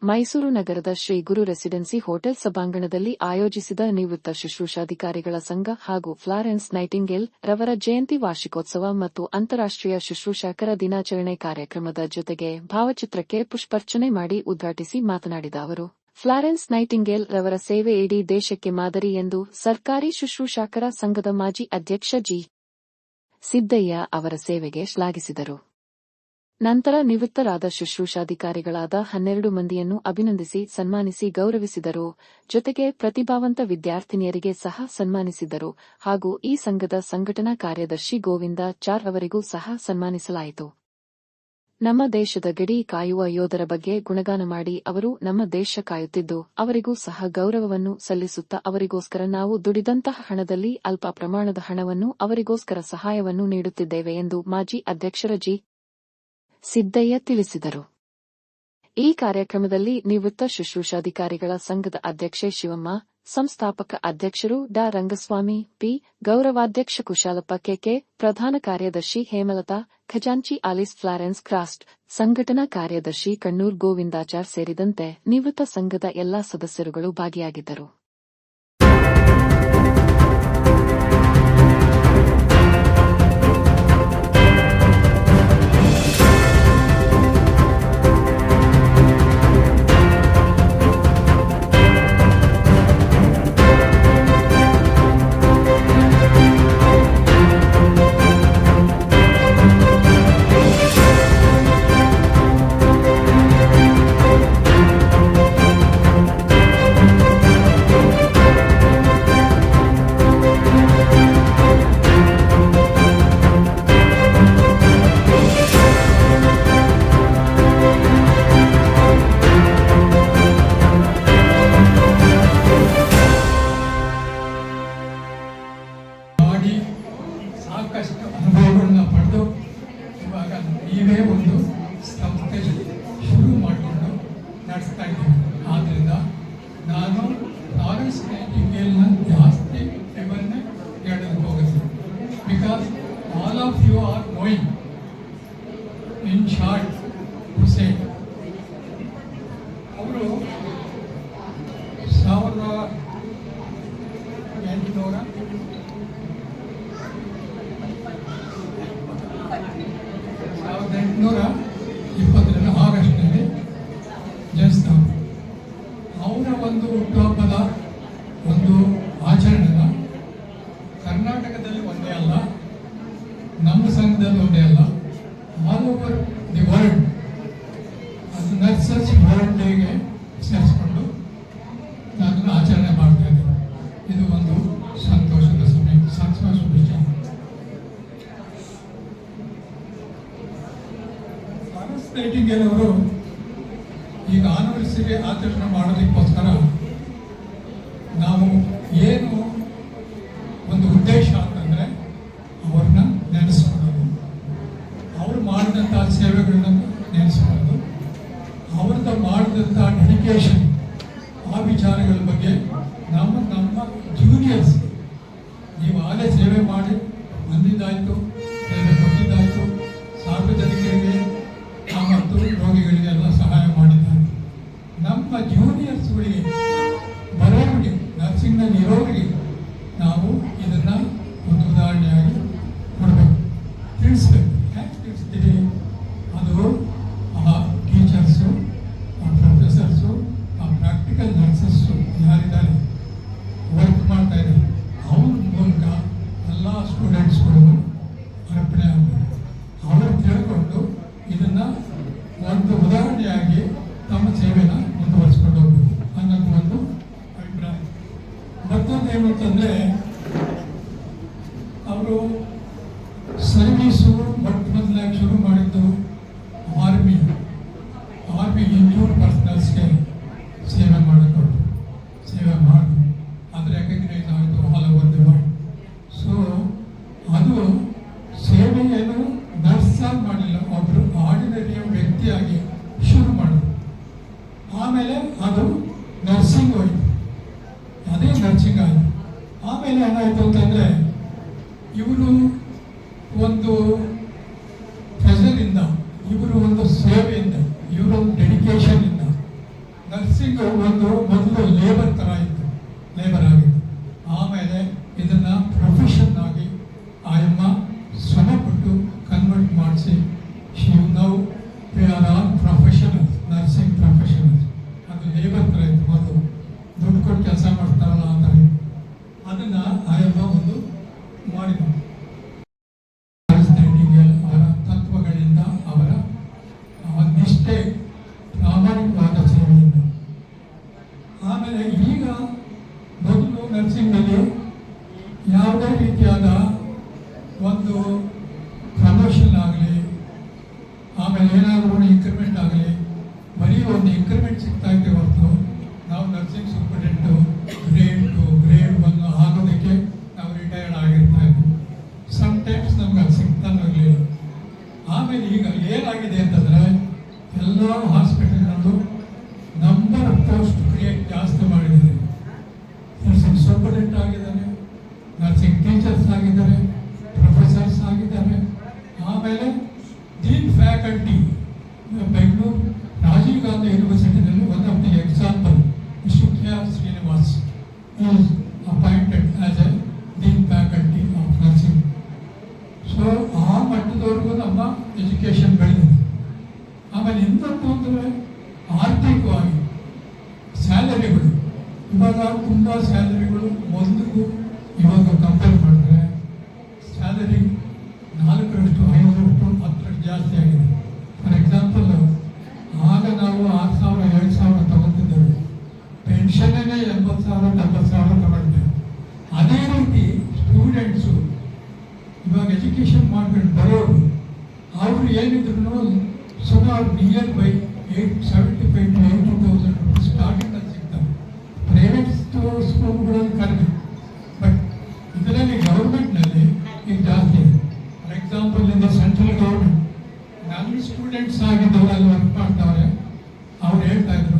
ಮೈಸೂರು ನಗರದ ಶ್ರೀ ಗುರು residency hotel ಸಭಾಂಗಣದಲ್ಲಿ ಆಯೋಜಿಸಿದ ನಿವೃತ್ತ ಶುಶ್ರೂಷಾಧಿಕಾರಿಗಳ ಸಂಘ ಹಾಗೂ ಫ್ಲಾರೆನ್ಸ್ ನೈಟಿಂಗೇಲ್ ರವರ ಜಯಂತಿ ವಾರ್ಷಿಕೋತ್ಸವ ಮತ್ತು ಅಂತಾರಾಷ್ಟ್ರೀಯ ಶುಶ್ರೂಷಕರ ದಿನಾಚರಣೆ ಕಾರ್ಯಕ್ರಮದ ಜೊತೆಗೆ ಭಾವಚಿತ್ರಕ್ಕೆ ಪುಷ್ಪಾರ್ಚನೆ ಮಾಡಿ ಉದ್ಘಾಟಿಸಿ ಮಾತನಾಡಿದ ಅವರು, ಫ್ಲಾರೆನ್ಸ್ ನೈಟಿಂಗೇಲ್ ರವರ ಸೇವೆ ಇಡೀ ದೇಶಕ್ಕೆ ಮಾದರಿ ಎಂದು ಸರ್ಕಾರಿ ಶುಶ್ರೂಷಕರ ಸಂಘದ ಮಾಜಿ ಅಧ್ಯಕ್ಷ ಜಿ. ಸಿದ್ದಯ್ಯ ಅವರ ಸೇವೆಗೆ ಶ್ಲಾಘಿಸಿದರು. ನಂತರ ನಿವೃತ್ತರಾದ ಶುಶ್ರೂಷಾಧಿಕಾರಿಗಳಾದ 12 ಮಂದಿಯನ್ನು ಅಭಿನಂದಿಸಿ ಸನ್ಮಾನಿಸಿ ಗೌರವಿಸಿದರು. ಜೊತೆಗೆ ಪ್ರತಿಭಾವಂತ ವಿದ್ಯಾರ್ಥಿನಿಯರಿಗೆ ಸಹ ಸನ್ಮಾನಿಸಿದರು ಹಾಗೂ ಈ ಸಂಘದ ಸಂಘಟನಾ ಕಾರ್ಯದರ್ಶಿ ಗೋವಿಂದ ಚಾರ್ ಅವರಿಗೂ ಸಹ ಸನ್ಮಾನಿಸಲಾಯಿತು. ನಮ್ಮ ದೇಶದ ಗಡಿ ಕಾಯುವ ಯೋಧರ ಬಗ್ಗೆ ಗುಣಗಾನ ಮಾಡಿ ಅವರು ನಮ್ಮ ದೇಶ ಕಾಯುತ್ತಿದ್ದು ಅವರಿಗೂ ಸಹ ಗೌರವವನ್ನು ಸಲ್ಲಿಸುತ್ತಾ ಅವರಿಗೋಸ್ಕರ ನಾವು ದುಡಿದಂತಹ ಹಣದಲ್ಲಿ ಅಲ್ಪ ಪ್ರಮಾಣದ ಹಣವನ್ನು ಅವರಿಗೋಸ್ಕರ ಸಹಾಯವನ್ನು ನೀಡುತ್ತಿದ್ದೇವೆ ಎಂದು ಮಾಜಿ ಅಧ್ಯಕ್ಷರ ಜಿ. ಸಿದ್ದಯ್ಯ ತಿಳಿಸಿದರು. ಈ ಕಾರ್ಯಕ್ರಮದಲ್ಲಿ ನಿವೃತ್ತ ಶುಶ್ರೂಷಾಧಿಕಾರಿಗಳ ಸಂಘದ ಅಧ್ಯಕ್ಷೆ ಶಿವಮ್ಮ, ಸಂಸ್ಥಾಪಕ ಅಧ್ಯಕ್ಷರು ಡಾ ರಂಗಸ್ವಾಮಿ ಪಿ, ಗೌರವಾಧ್ಯಕ್ಷ ಕುಶಾಲಪ್ಪ ಕೆಕೆ, ಪ್ರಧಾನ ಕಾರ್ಯದರ್ಶಿ ಹೇಮಲತಾ, ಖಜಾಂಚಿ ಆಲಿಸ್ ಫ್ಲಾರೆನ್ಸ್ ಕ್ರಾಸ್ಟ್, ಸಂಘಟನಾ ಕಾರ್ಯದರ್ಶಿ ಕಣ್ಣೂರ್ ಗೋವಿಂದಾಚಾರ್ ಸೇರಿದಂತೆ ನಿವೃತ್ತ ಸಂಘದ ಎಲ್ಲಾ ಸದಸ್ಯರುಗಳು ಭಾಗಿಯಾಗಿದ್ದರು. ಸಾಕಷ್ಟು ಅನುಭವಗಳನ್ನ ಪಡೆದು ಇವಾಗ ನೀವೇ ಒಂದು ಸಂಸ್ಥೆ ಶುರು ಮಾಡಿಕೊಂಡು ನಡೆಸ್ತಾ ಇದ್ದೀವಿ. ಆದ್ದರಿಂದ ನಾನು ಫ್ಲಾರೆನ್ಸ್ ನೈಟಿಂಗೇಲ್ನ ಜಾಸ್ತಿ ಇವನ್ನ ಹೇಳೋದಕ್ಕೆ ಹೋಗುತ್ತೆ. Because all of you are knowing in short Hussain ಅವರು 1820 ಆಗಸ್ಟ್ನಲ್ಲಿ ಜನಿಸಿದವರು. ಅವರ ಒಂದು ಹುಟ್ಟುಹಬ್ಬದ ಒಂದು ಆಚರಣೆನ ಕರ್ನಾಟಕದಲ್ಲಿ ಒಂದೇ ಅಲ್ಲ, ನಮ್ಮ ಸಂಘದಲ್ಲಿ ಒಂದೇ ಅಲ್ಲ, ಆಲ್ ಓವರ್ ದಿ ವರ್ಲ್ಡ್ ಅದು ನರ್ಸಸ್ ವರ್ಲ್ಡ್ ಡೇಗೆ ಸೇರಿಸ್ಕೊಂಡು ನಾನು ಆಚರಣೆ ಮಾಡ್ತಾ ಇದ್ದೇನೆ. ಇದು ಒಂದು ಸಂತೋಷದ ವಿಷಯ. ಫ್ಲಾರೆನ್ಸ್ ನೈಟಿಂಗೇಲ್ ಅವರು ಈಗ ಆನಿವರ್ಸರಿ ಆಚರಣೆ ಮಾಡೋದಕ್ಕೋಸ್ಕರ ನಾವು ಏನು ಒಂದು ಉದ್ದೇಶ ಅಂತಂದರೆ ಅವ್ರನ್ನ ನೆನೆಸ್ಕೊಳ್ಳೋದು, ಅವರು ಮಾಡಿದಂಥ ಸೇವೆಗಳನ್ನ ನೆನೆಸ್ಕೊಳ್ಳೋದು, ಅವ್ರದ್ದು ಮಾಡಿದಂಥ ಡೆಡಿಕೇಶನ್, ಆ ವಿಚಾರಗಳ ಬಗ್ಗೆ ನಮ್ಮ ಜೂನಿಯರ್ಸ್ ನೀವು ಆಗಲೇ ಸೇವೆ ಮಾಡಿ ಬಂದಿದ್ದಾಯಿತು, ಸೇವೆ ಕೊಟ್ಟಿದ್ದಾಯಿತು, ಸಾರ್ವಜನಿಕರಿಗೆ ಮತ್ತು ರೋಗಿಗಳಿಗೆಲ್ಲ ಸಹಾಯ ಮಾಡಿದ್ದಾರೆ. ನಮ್ಮ ಜೂನಿಯರ್ಸ್ಗಳಿಗೆ ಬರೋರಿಗೆ, ನರ್ಸಿಂಗ್ನಲ್ಲಿ ಇರೋರಿಗೆ ನಾವು ಇದನ್ನು ಒಂದು ಉದಾಹರಣೆಯಾಗಿ ಕೊಡಬೇಕು, ತಿಳಿಸ್ಬೇಕು. ಯಾಕೆ ತಿಳಿಸ್ತೀವಿ? ಅದು ಆ ಟೀಚರ್ಸು, ಆ ಪ್ರೊಫೆಸರ್ಸು, ಆ ಪ್ರಾಕ್ಟಿಕಲ್ ನರ್ಸಸ್ಸು ಯಾರಿದ್ದಾರೆ ವರ್ಕ್ ಮಾಡ್ತಾ ಇದ್ದಾರೆ, ಅವ್ರ ಮೂಲಕ ಎಲ್ಲ ಸ್ಟೂಡೆಂಟ್ಸ್ಗಳು ಅರ್ಪಣೆ ಆಗಬೇಕು. ಅವರು ತಿಳ್ಕೊಂಡು ಇದನ್ನು ಒಂದು ಉದಾಹರಣೆಯಾಗಿ ತಮ್ಮ ಸೇವೆನ ಮುಂದುವರಿಸ್ಕೊಂಡು ಹೋಗ್ಬೇಕು ಅನ್ನೋದು ಒಂದು ಅಭಿಪ್ರಾಯ. ಮತ್ತೊಂದು ಏನು ಅಂತಂದರೆ, ಅವರು ಸರ್ವೀಸು ಮೊದಲಾಗಿ ಶುರು ಮಾಡಿದ್ದು ಆರ್ಮಿ ಇಂಜೂರ್ಡ್ ಪರ್ಸನಲ್ಸ್ಗೆ ಸೇವೆ ಮಾಡಿಕೊಟ್ಟು ಸೇವೆ ಮಾಡಿ ಅದು ರೆಕಗ್ನೈಸ್ ಆಯಿತು all over the world. So ಅದು ಸೇವೆಯನ್ನು ನರ್ಸಾಗಿ ಮಾಡಿಲ್ಲ, ಒಬ್ಬರು ಆರ್ಡಿನರಿ ವ್ಯಕ್ತಿಯಾಗಿ ಶುರು ಮಾಡಿದ್ರು. ಆಮೇಲೆ ಅದು ನರ್ಸಿಂಗ್ ಹೋಯಿತು, ಅದೇ ನರ್ಸಿಂಗ್ ಆಯಿತು. ಆಮೇಲೆ ಏನಾಯಿತು ಅಂತಂದರೆ, ಇವರು ಒಂದು ಪ್ರೆಷರಿಂದ, ಇವರು ಒಂದು ಸೇವೆಯಿಂದ, ಇವರೊಂದು ಡೆಡಿಕೇಶನ್ನಿಂದ ನರ್ಸಿಂಗ್ ಒಂದು ಮೊದಲು ಲೇಬರ್ ಥರ ಇತ್ತು, ಲೇಬರ್ ಆಗಿತ್ತು. ಆಮೇಲೆ ಇದನ್ನು ಪ್ರೊಫೆಷನ್ ಆಗಿ ಆಯಮ್ಮ ಶ್ರಮಪಟ್ಟು ಕನ್ವರ್ಟ್ ಮಾಡಿಸಿ now we are all professionals, nursing professionals. ಅದು ಲೇಬರ್ ಥರ ಇತ್ತು, ಮೊದಲು ದುಡ್ಡು ಕೊಟ್ಟು ಕೆಲಸ ಮಾಡ್ತಾರಲ್ಲ ಆ ಥರ ಇತ್ತು. ಅದನ್ನು ಆಯಮ್ಮ ಒಂದು ಮಾಡಿದ್ರು. ಅವರ ತತ್ವಗಳಿಂದ, ಅವರ ನಿಷ್ಠೆ, ಪ್ರಾಮಾಣಿಕವಾದ ಸೇವೆಯಿಂದ. ಆಮೇಲೆ ಈಗ ಮೊದಲು ನರ್ಸಿಂಗ್ನಲ್ಲಿ ಯಾವುದೇ ರೀತಿಯಾದ ಒಂದು ಪ್ರಮೋಷನ್ ಆಗಲಿ, ಆಮೇಲೆ ಏನಾದರೂ ಇಂಕ್ರಿಮೆಂಟ್ ಆಗಲಿ, ಬರೀ ಒಂದು ಇಂಕ್ರಿಮೆಂಟ್ ಸಿಗ್ತಾ ಇದ್ದೆ ಹೊರತು ನಾವು ನರ್ಸಿಂಗ್ ಸೂಪರಿಂಟೆಂಟು ಗ್ರೇಡ್ 2, ಗ್ರೇಡ್ 1 ಆಗೋದಕ್ಕೆ ನಾವು ರಿಟೈರ್ಡ್ ಆಗಿರ್ತಾ ಇದ್ವಿ. ಸಮ್ಟೈಮ್ಸ್ ನಮ್ಗೆ ಅದು ಸಿಗ್ತಾನೂ ಇರಲಿಲ್ಲ. ಆಮೇಲೆ ಈಗ ಏನಾಗಿದೆ ಅಂತಂದರೆ ಎಲ್ಲ ಹಾಸ್ಪಿಟಲ್ಗಳಲ್ಲೂ ನಂಬರ್ ಆಫ್ ಪೋಸ್ಟ್ ಕ್ರಿಯೇಟ್ ಜಾಸ್ತಿ ಮಾಡಿದ್ದಾರೆ. ನರ್ಸಿಂಗ್ ಸೂಪರಿಂಟೆಂಟ್ ಆಗಿದ್ದಾರೆ, ನರ್ಸಿಂಗ್ ಟೀಚರ್ಸ್ ಆಗಿದ್ದಾರೆ, ಪ್ರೊಫೆಸರ್ಸ್ ಆಗಿದ್ದಾರೆ. ಆಮೇಲೆ ಡೀನ್ ಫ್ಯಾಕಲ್ಟಿ, ಬೆಂಗಳೂರು ರಾಜೀವ್ ಗಾಂಧಿ ಯೂನಿವರ್ಸಿಟಿನಲ್ಲಿ one of the example Sukhya Srinivas is appointed as a dean faculty of nursing. So ಆ ಮಟ್ಟದವರೆಗೂ ನಮ್ಮ ಎಜುಕೇಷನ್ ಬೆಳೆದಿದೆ. ಆಮೇಲೆ ಇನ್ನೊಂದು ಅಂದರೆ ಆರ್ಥಿಕವಾಗಿ ಸ್ಯಾಲರಿಗಳು, ಇವಾಗ ತುಂಬ ಸ್ಯಾಲರಿಗಳು ಮೊದಲಿಗೂ ಇವಾಗ ಕಂಪೇರ್ ಮಾಡಿದ್ರೆ ಸ್ಯಾಲರಿ 4ರಷ್ಟು 5ರಷ್ಟು 10ರಷ್ಟು ಜಾಸ್ತಿ ಆಗಿದೆ. ಫಾರ್ ಎಕ್ಸಾಂಪಲ್, ಆಗ ನಾವು 6,000 7,000 ತಗೊತಿದ್ದೇವೆ, ಪೆನ್ಷನ್ನೇ 80,000 70,000 ತಗೊಳ್ತೇವೆ. ಅದೇ ರೀತಿ ಸ್ಟೂಡೆಂಟ್ಸು ಇವಾಗ ಎಜುಕೇಷನ್ ಮಾಡ್ಕೊಂಡು ಬರೋರು ಅವರು ಏನಿದ್ರು ಸುಮಾರು ನಿಯರ್ ಬೈ 75,000 to 80,000 ರುಪೀಸ್ ಸ್ಟಾರ್ಟಿಂಗಲ್ಲಿ ಸಿಗ್ತವೆ. ಪ್ರೈವೇಟ್ ಸ್ಕೂಲ್ಗಳಲ್ಲಿ ಕಡಿಮೆ, ಬಟ್ ಇದರಲ್ಲಿ ಗೌರ್ಮೆಂಟ್ನಲ್ಲಿ ಈಗ ಜಾಸ್ತಿ ಇದೆ. ಫಾರ್ ಎಕ್ಸಾಂಪಲ್ ಇಂದ ಸೆಂಟ್ರಲ್ ಗೌರ್ಮೆಂಟ್ ನನ್ನ ಸ್ಟೂಡೆಂಟ್ಸ್ ಆಗಿದ್ದವರು ಅಲ್ಲಿ ವರ್ಕ್ ಮಾಡ್ತಾವ್ರೆ. ಅವ್ರು ಹೇಳ್ತಾ ಇದ್ರು